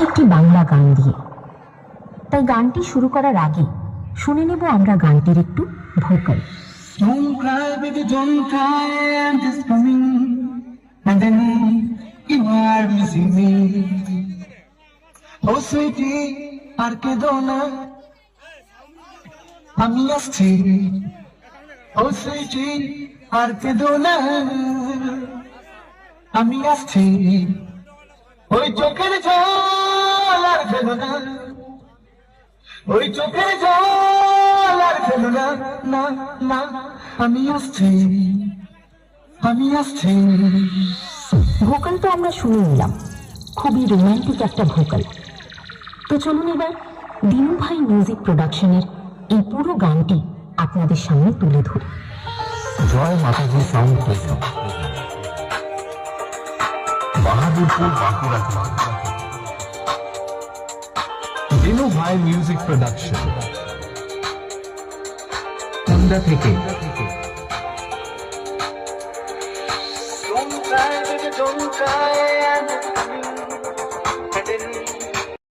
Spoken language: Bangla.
একটি বাংলা গান দিয়ে। তাই গানটি শুরু করার আগে শুনে নেব আমরা গানটির একটু vocal. Don't cry, baby, don't cry, I'm just coming. And then you are missing me. Oh, sweetie, আর কেঁদো না, আমি আসছি। Oh, sweetie, আর কেঁদো না, আমি আসছি। ওই চোখের জল আর ফেলো না, ওই চোখের জল আর ফেলো না, না না, আমি আসছি, আমি আসছি। ভোকাল তো আমরা শুনে নিলাম, খুবই রোম্যান্টিক একটা ভোকাল। তো চলুন এবার দিনু ভাই মিউজিক প্রোডাকশনের এই পুরো গানটি আপনাদের সামনে তুলে ধরি। জয় মাতাজি সাউন্ড সিস্টেম, বাহাদুরপুর, বাঁকুড়া। দিনু ভাই মিউজিক প্রোডাকশন, কুন্দা থেকে। Don't cry, baby, don't cry, I'm just coming.